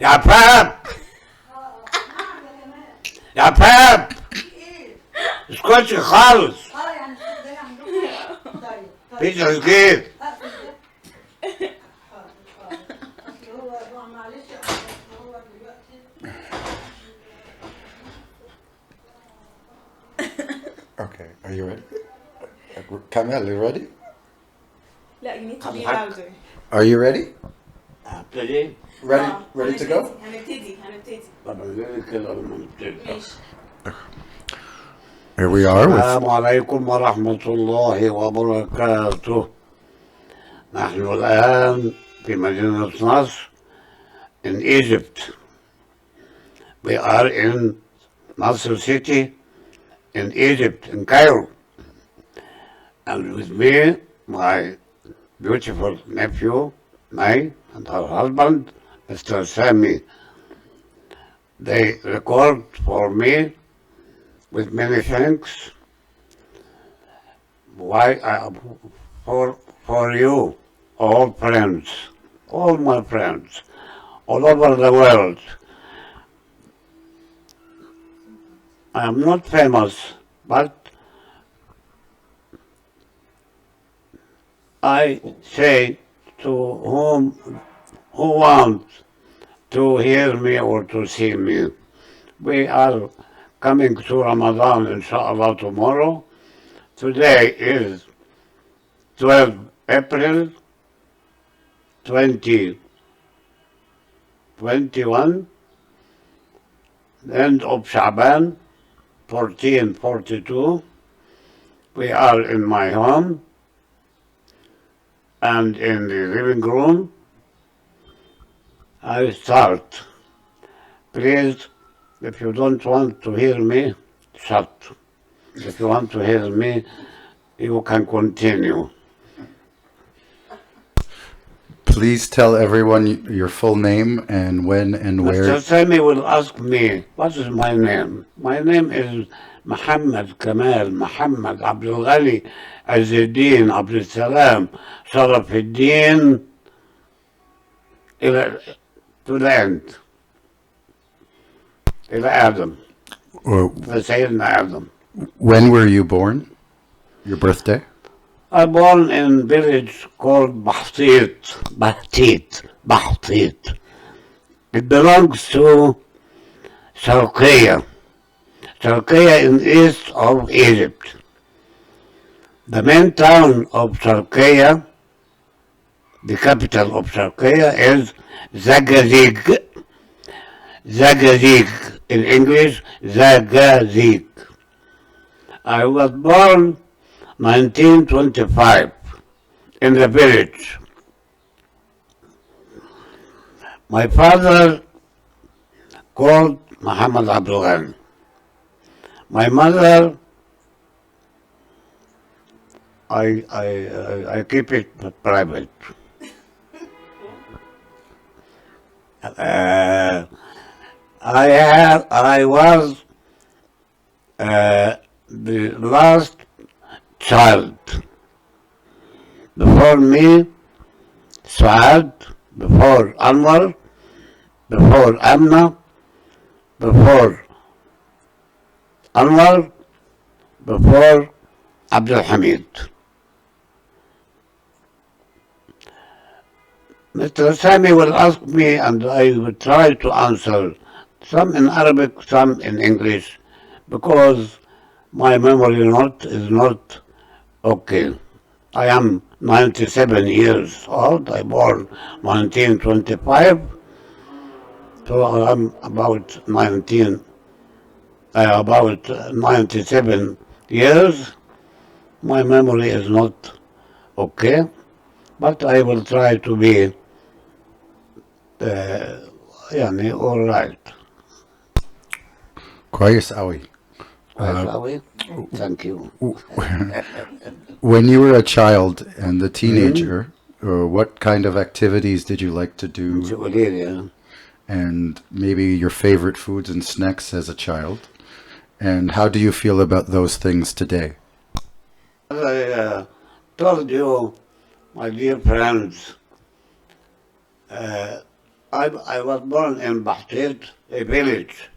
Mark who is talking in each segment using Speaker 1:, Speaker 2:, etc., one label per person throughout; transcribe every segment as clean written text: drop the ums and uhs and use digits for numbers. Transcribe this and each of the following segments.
Speaker 1: يا باب يا باب اسكتي خالص.
Speaker 2: يعني ده عندكم. طيب
Speaker 1: مفيش تسجيل.
Speaker 2: هو معلش هو دلوقتي.
Speaker 3: Okay, are you ready? Kamal, you ready?
Speaker 4: لا you need to be
Speaker 1: أضحك.
Speaker 4: louder.
Speaker 3: Are you ready?
Speaker 1: هبتدي.
Speaker 3: Ready to go?
Speaker 4: هنبتدي.
Speaker 1: طب ازاي كده لما نبتدي؟
Speaker 4: ماشي.
Speaker 3: Here we are with
Speaker 1: السلام عليكم ورحمة الله وبركاته. نحن الآن في مدينة نصر in Egypt. We are in Nasr city in Egypt, in Cairo. And with me, my beautiful nephew, May, and her husband, Mr. Sammy. They record for me with many thanks. Why for you, all friends, all my friends, all over the world. I am not famous, but I say to who wants to hear me or to see me. We are coming to Ramadan, inshallah, tomorrow. Today is 12 April 2021, end of Shaban 1442. We are in my home and in the living room. I start. Please, if you don't want to hear me, shut. If you want to hear me, you can continue.
Speaker 3: Please tell everyone your full name and when and where.
Speaker 1: Mr. Sammy will ask me, what is my name? My name is Muhammad Kamal, Muhammad Abdelghany, Azzuddin, Abdul Salam, Sharafuddin, to the end. إلى آدم.
Speaker 3: Or
Speaker 1: سيدنا آدم.
Speaker 3: when were you born? Your birthday?
Speaker 1: I born in village called Bahtit. It belongs to Sharqiya. Sharqiya in east of Egypt. The main town of Sharqiya, the capital of Sharqiya is Zagazig. Zagazig. In English, Zagazig. I was born 1925 in the village. My father called Muhammad Abdelghany. My mother, I keep it private. I was the last child. Before me, Saad, before Anwar, before Amna, before Anwar, before Abdul Hamid. Mr. Sammy will ask me and I will try to answer, some in Arabic, some in English, because my memory is not okay. I am 97 years old. I born 1925, so I am about 97 years. My memory is not okay, but I will try to be all right.
Speaker 3: كويس قوي.
Speaker 1: Shall we? Thank you.
Speaker 3: When you were a child and a teenager, what kind of activities did you like to do? And maybe your favorite foods and snacks as a child? And how do you feel about those things today?
Speaker 1: As I told you, my dear friends, I was born in Bahtit, a village.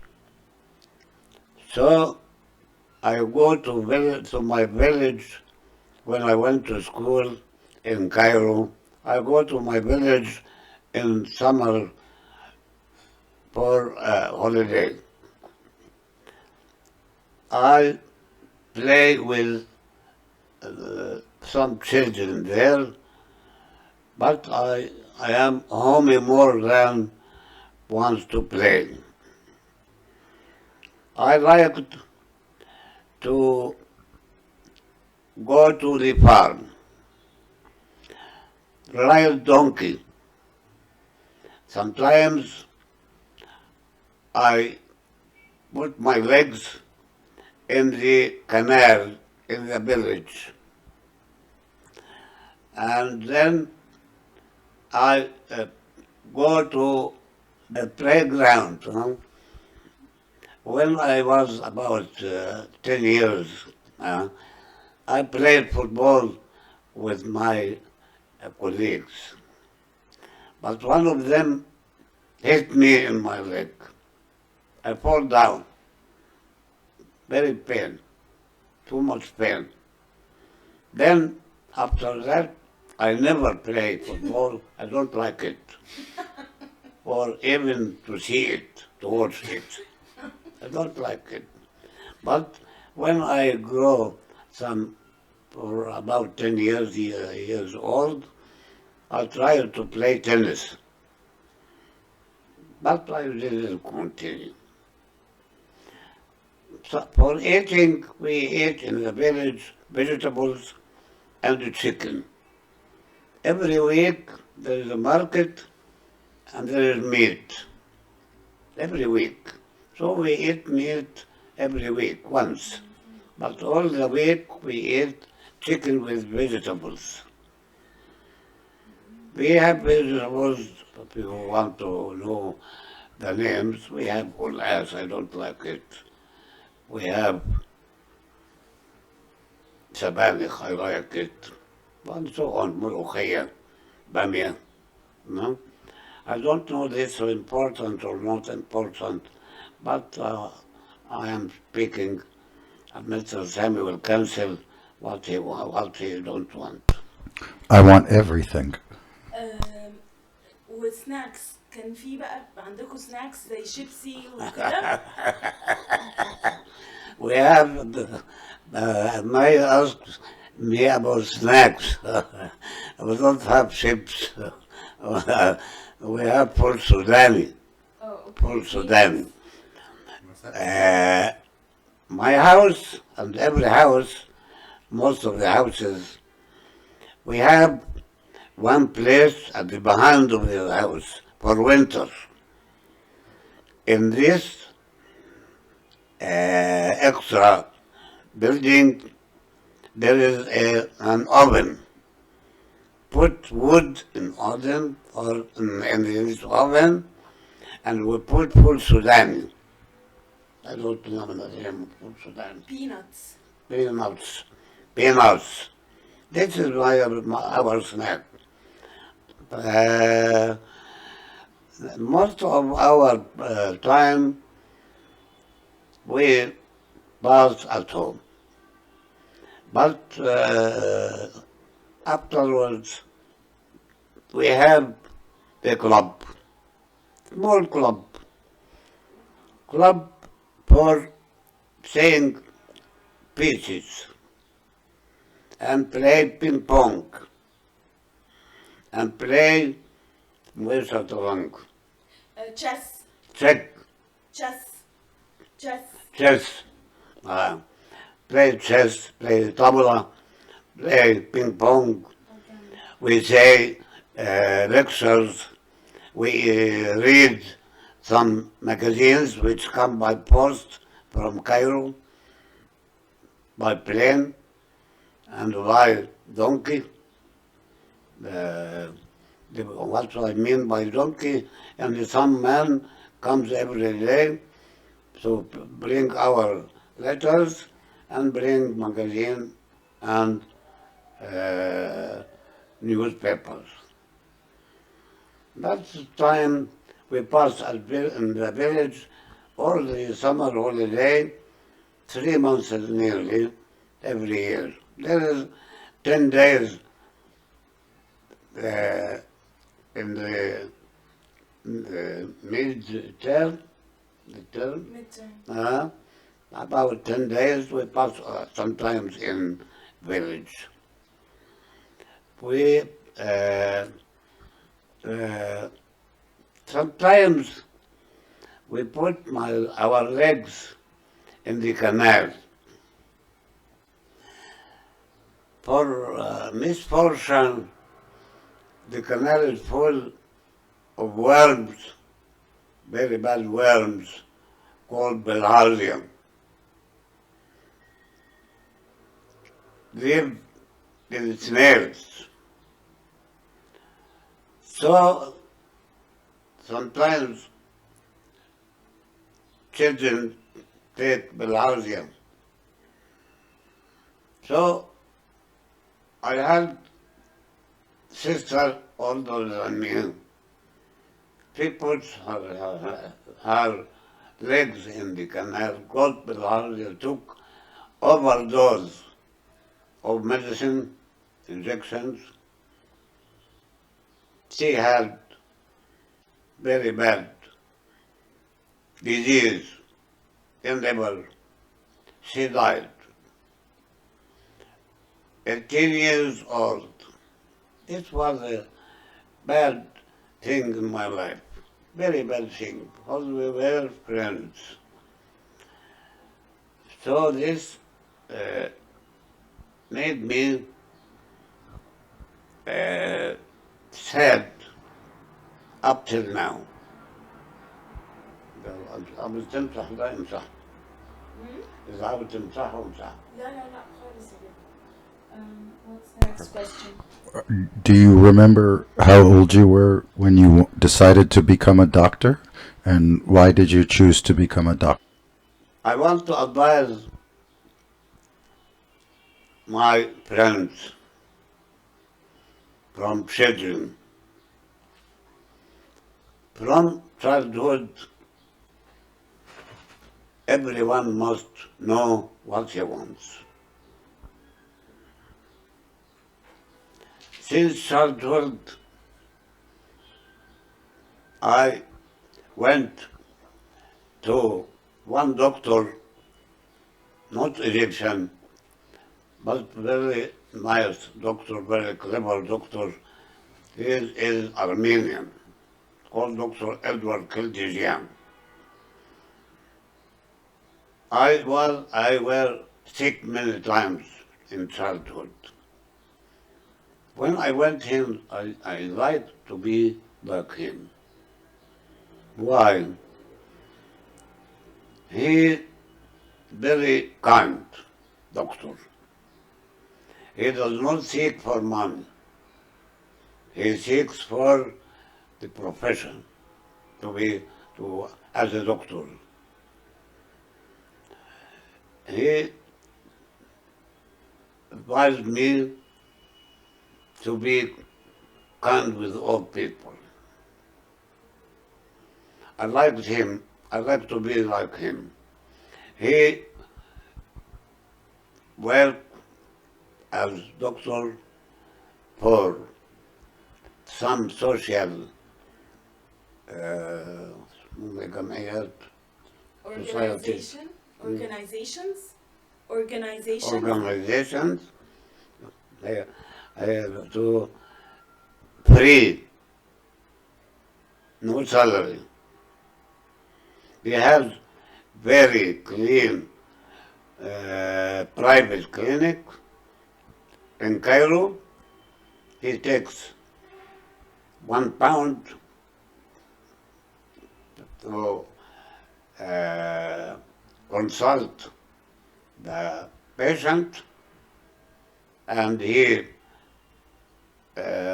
Speaker 1: So I go to my village when I went to school in Cairo. I go to my village in summer for a holiday. I play with some children there, but I am home more than wants to play. I liked to go to the farm, ride donkey. Sometimes I put my legs in the canal in the village, and then I go to a playground. When I was about 10 years, uh, I played football with my colleagues, but one of them hit me in my leg. I fall down, very pain, too much pain. Then after that, I never play football. I don't like it, or even to see it, to watch it. I don't like it. But when I grow some, for about 10 years old, I tried to play tennis. But I didn't continue. So for eating, we eat in the village vegetables and chicken. Every week there is a market and there is meat. Every week. So we eat meat every week, once. But all the week we eat chicken with vegetables. We have vegetables, if you want to know the names, we have ulas, I don't like it. We have sabanich, I like it. And so on, mulukhaya, bamia. No? I don't know this is important or not important, but I am speaking, and Mr. Sammy will cancel what he don't want.
Speaker 3: I want everything.
Speaker 4: وسناكس كان في بقى عندكم سناكس زي شيبسي وكده؟
Speaker 1: We have, May asked me about snacks. We don't have chips. We have full Sudani.
Speaker 4: Oh, okay.
Speaker 1: Full Sudani. My house and every house, most of the houses, we have one place at the behind of the house for winter. In this extra building, there is an oven. Put wood in oven or in this oven, and we put full Sudan. I don't know the name of full Sudan.
Speaker 4: Peanuts.
Speaker 1: Peanuts. This is our snack. Most of our time we pass at home. But afterwards we have a club, small club for saying pieces and play ping pong and play شطرنج,
Speaker 4: Chess.
Speaker 1: check, chess, play chess, play tabla, play ping pong. We say lectures. We read some magazines which come by post from Cairo, by plane, and by donkey. What I mean by donkey, and some man comes every day to bring our letters and bring magazine and newspapers. That's the time we pass in the village all the summer holiday, 3 months nearly, every year. There is 10 days uh, in the mid-term, the term,
Speaker 4: Midterm.
Speaker 1: about 10 days we pass sometimes in village. We sometimes we put our legs in the canal. For misfortune, the canal is full of worms, very bad worms, called bilharzia. Live in snails. So sometimes children take bilharzia. So I had sister older than me. She puts her legs in the canal, got bilharzia, took overdose of medicine, injections. She had very bad disease in liver. She died. 18 years old. It was a bad thing in my life. Very bad thing, because we were friends. So this made me sad up till now. عم تمسح لا امسح. إذا عم تمسحه امسح.
Speaker 4: لا لا لا خالص يا بابا. What's the next question?
Speaker 3: Do you remember how old you were when you decided to become a doctor? And why did you choose to become a doctor?
Speaker 1: I want to advise my friends from children. From childhood, everyone must know what he wants. Since childhood, I went to one doctor, not Egyptian, but very nice doctor, very clever doctor. He is Armenian, called Dr. Edward Kildijian. I were sick many times in childhood. When I went him, I liked to be like him. Why? He very kind doctor. He does not seek for money. He seeks for the profession as a doctor. He advised me to be kind with all people. I liked him. I like to be like him. He worked as doctor for some social جمعيات
Speaker 4: Organization? Organizations? Organizations?
Speaker 1: organizations to free, no salary. We have very clean private clinic in Cairo. He takes £1 to consult the patient, and he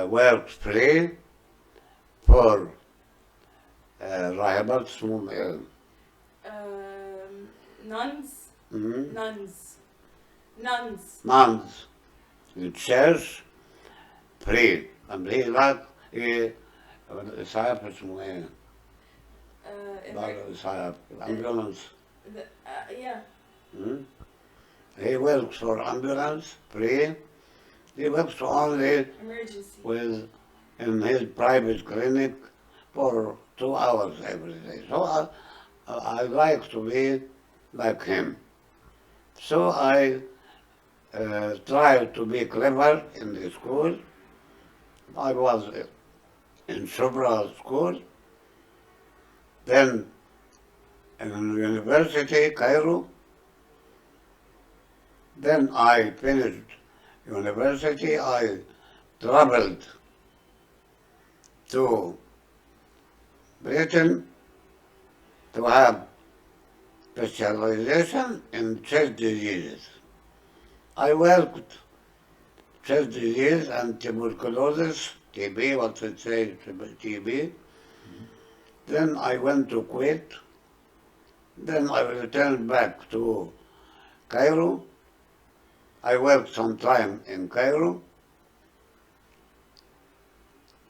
Speaker 1: works free for راهبات اسمهم ايه؟
Speaker 4: Nuns?
Speaker 1: Mhm.
Speaker 4: Nuns.
Speaker 1: Nuns in church free. And he like he صاحب اسمه ايه؟ Ambulance.
Speaker 4: Yeah.
Speaker 1: Hmm? He works for ambulance, free. He works only
Speaker 4: Emergency.
Speaker 1: with in his private clinic for 2 hours every day. So I like to be like him. So I tried to be clever in the school. I was in Shubra school, then in university, Cairo. Then I finished university. I traveled to Britain to have specialization in chest diseases. I worked chest disease and tuberculosis, TB, what it say, TB. Then I went to Kuwait. Then I returned back to Cairo. I worked some time in Cairo.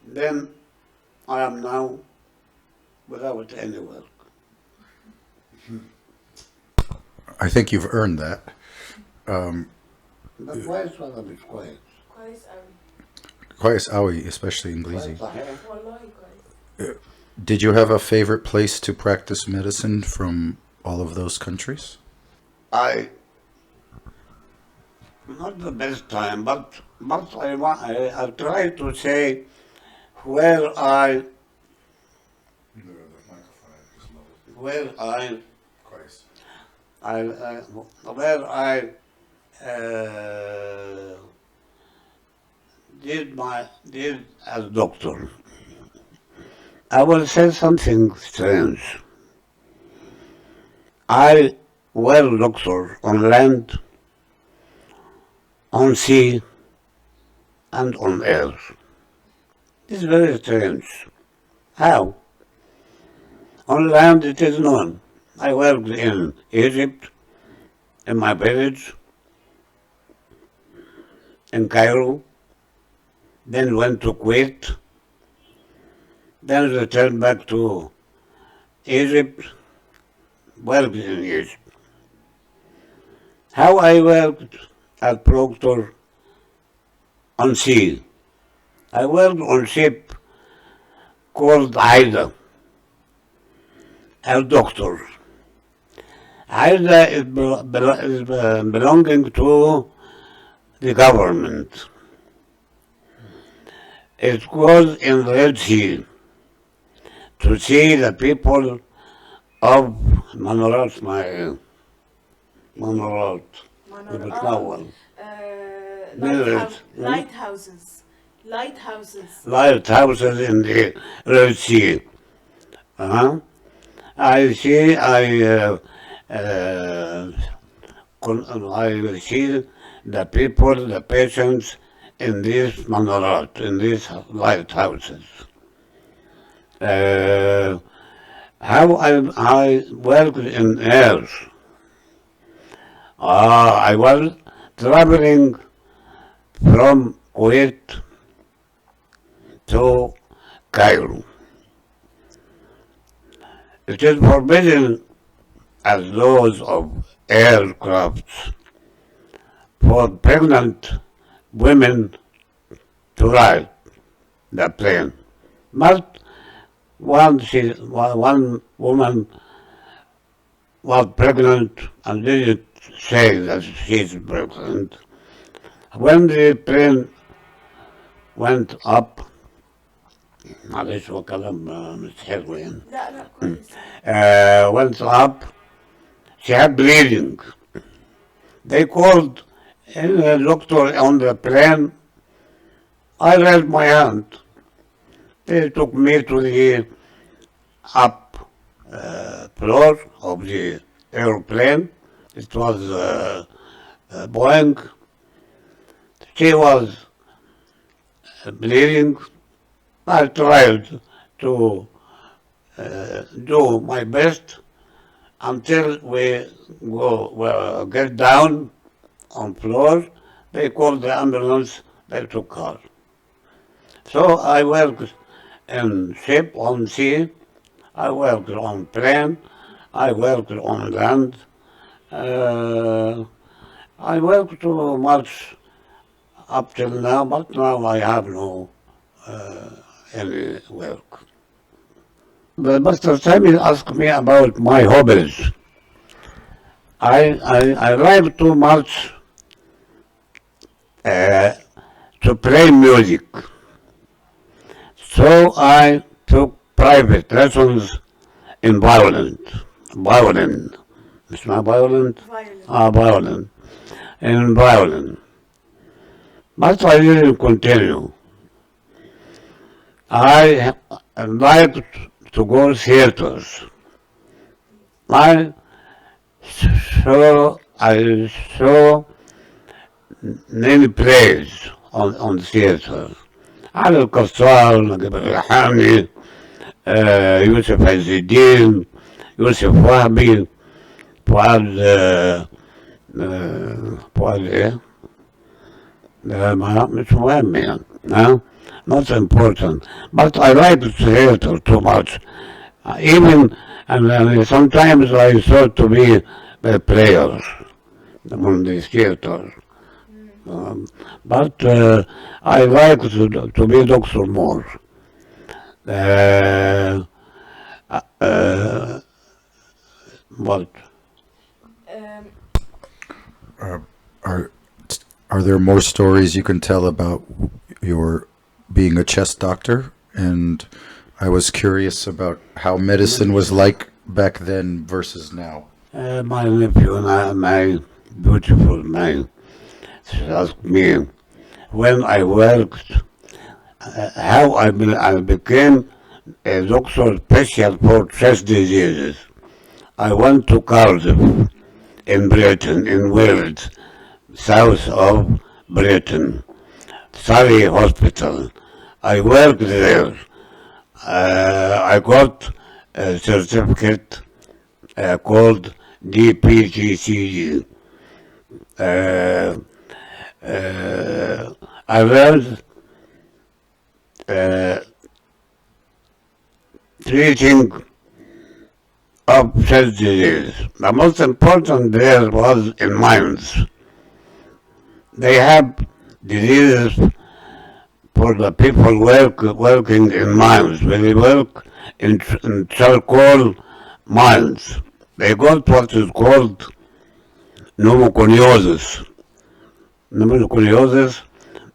Speaker 1: Then I am now without any work.
Speaker 3: I think you've earned that.
Speaker 1: But why is one of it quiet?
Speaker 4: كويس قوي.
Speaker 3: كويس قوي, especially English.
Speaker 4: والله كويس.
Speaker 3: Did you have a favorite place to practice medicine from all of those countries?
Speaker 1: Not the best time, but I try to say where I where I did as doctor. I will say something strange. I were doctor on land, on sea, and on air. It's very strange. How? On land it is known. I worked in Egypt, in my village, in Cairo, then went to Kuwait, then returned back to Egypt, worked in Egypt. How I worked at Proctor on sea. I worked on ship called Aida, as doctor. Aida is belonging to the government. It goes in the Red Sea to see the people of Manorat, Manorat, بتنور.
Speaker 4: Lighthouses.
Speaker 1: Lighthouses in the Red Sea. I see, I see the people, the patients in these Manorat, in these lighthouses. How I worked in air. I was traveling from Kuwait to Cairo. It is forbidden as laws of aircrafts for pregnant women to ride the plane. But one woman was pregnant and didn't say that she's pregnant. When the plane went up, معلش هو كلام مش حلو يعني.
Speaker 4: لا كويس.
Speaker 1: Went up, she had bleeding. They called a doctor on the plane. I raised my hand. They took me to the up floor of the airplane. It was Boeing. She was bleeding. I tried to do my best until we get down on floor. They called the ambulance. They took her. So I worked in ship on sea. I worked on plane, I worked on land, I worked too much up till now, but now I have no any work. But Mr. Sammy asked me about my hobbies. I like too much uh, to play music. So I took private lessons in violin. Violin. It's not violin?
Speaker 4: Violent.
Speaker 1: Violin. In violin. But I didn't continue. I liked to go theaters. I saw many plays on theater. على القصار نجيب الريحاني يوسف عز الدين يوسف وهبي فؤاد فؤاد ايه؟ مش مهم يعني not important but I like theater too much even and sometimes I thought to be a player on the theater but I like to be doctor more what
Speaker 4: Um,
Speaker 3: Are are there more stories you can tell about your being a chest doctor? And I was curious about how medicine was like back then versus now.
Speaker 1: my nephew and my beautiful man asked me when I worked, how I became a doctor special for chest diseases. I went to Cardiff in Britain, in Wales, south of Britain, Surrey Hospital. I worked there. I got a certificate called DPGCG. I learned treating of chest disease. The most important there was in mines. They have diseases for the people working in mines. When they work in charcoal mines, they got what is called pneumoconiosis. Pneumoconiosis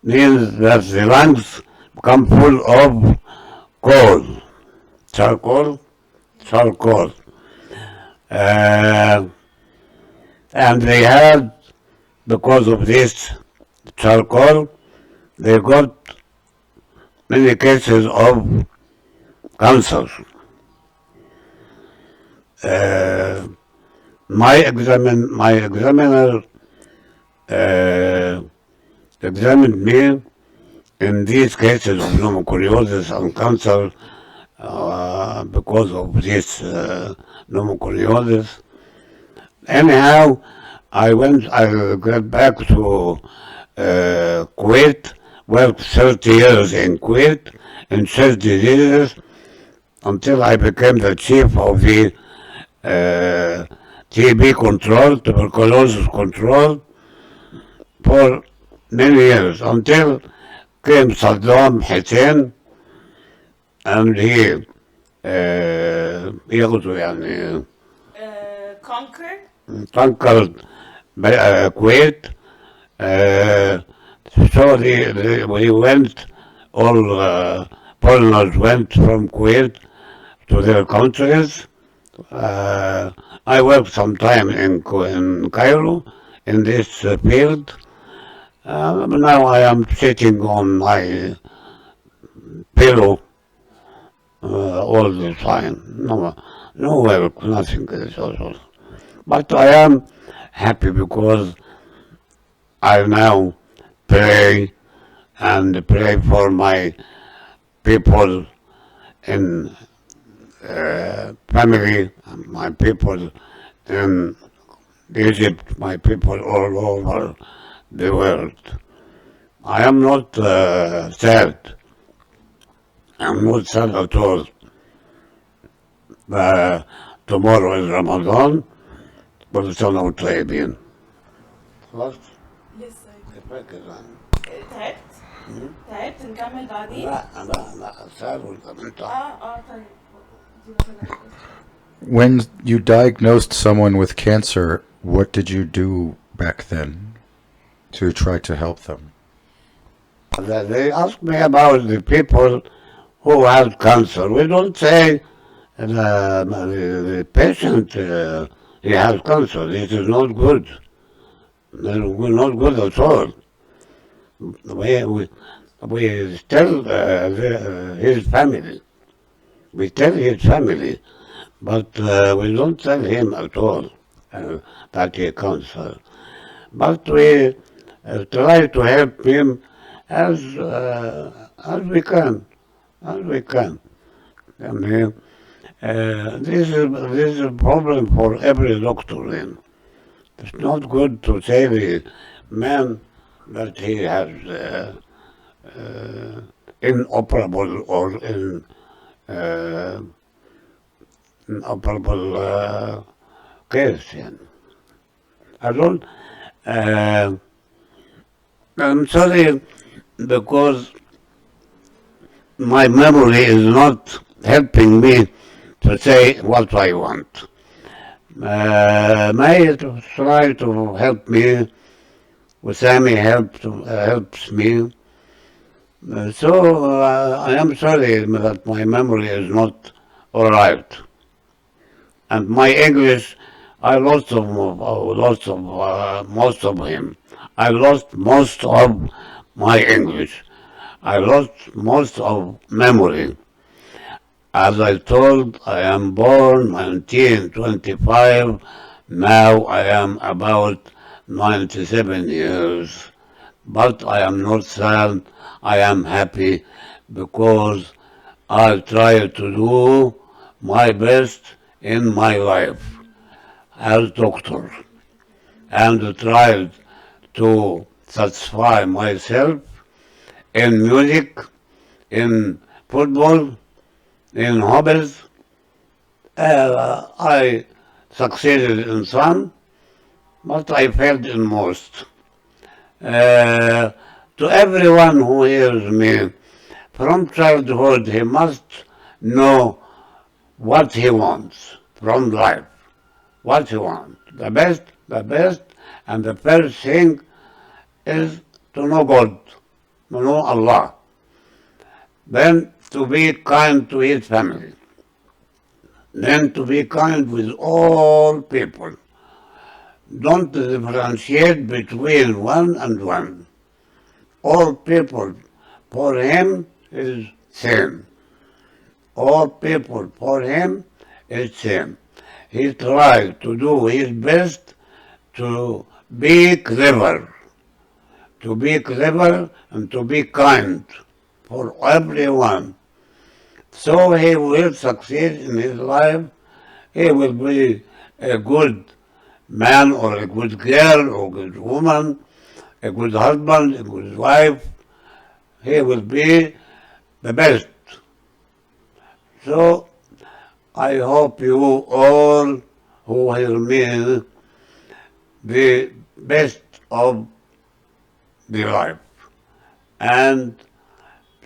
Speaker 1: means that the lungs become full of coal, charcoal. And they had, because of this charcoal, they got many cases of cancer. My examiner examined me in these cases of pneumoconiosis and cancer because of this pneumoconiosis. Anyhow, I got back to Kuwait, worked 30 years in Kuwait in chest diseases until I became the chief of the TB control, tuberculosis control, for many years until came Saddam Hussein and he يغزو يعني
Speaker 4: conquer.
Speaker 1: conquered Kuwait. So we went, all foreigners went from Kuwait to their countries. I worked some time in Cairo in this field. Now I am sitting on my pillow all the time. No work, nothing. But I am happy because I now pray and pray for my people in family, my people in Egypt, my people all over the world. I am not sad. I'm not sad at all. tomorrow is Ramadan. كل سنة وانتم طيبين. خلاص؟
Speaker 4: لسه
Speaker 1: كفاية كده.
Speaker 4: تعبت؟ تعبت نكمل بعدين؟
Speaker 1: لا سهل انت.
Speaker 4: طيب دي مثلا.
Speaker 3: When you diagnosed someone with cancer, what did you do back then to try to help them?
Speaker 1: They ask me about the people who have cancer. We don't say the patient he has cancer. This is not good. We're not good at all. We tell his family. We tell his family, but we don't tell him at all that he has cancer. But we try to help him as we can, as we can. I mean, this is a problem for every doctor. Then it's not good to say the man that he has inoperable or inoperable case. Yani. I don't. I'm sorry because my memory is not helping me to say what I want. May try to help me. Sammy helps me. So I am sorry that my memory is not all right. And my English, I lost most of him. I lost most of my English. I lost most of memory. As I told, I am born 1925. Now I am about 97 years. But I am not sad. I am happy because I try to do my best in my life as doctor and tried to satisfy myself in music, in football, in hobbies. I succeeded in some, but I failed in most. To everyone who hears me, from childhood he must know what he wants from life, what he wants. The best, and the first thing is to know God, to know Allah. Then to be kind to his family. Then to be kind with all people. Don't differentiate between one and one. All people for him is same. All people for him is same. He tried to do his best to be clever, and to be kind for everyone. So he will succeed in his life. He will be a good man or a good girl or a good woman, a good husband, a good wife. He will be the best. So I hope you all who hear me the best of the life and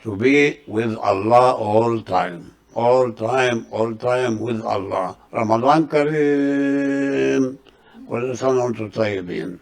Speaker 1: to be with Allah all time with Allah. Ramadan Kareem. كل سنة وانتم طيبين.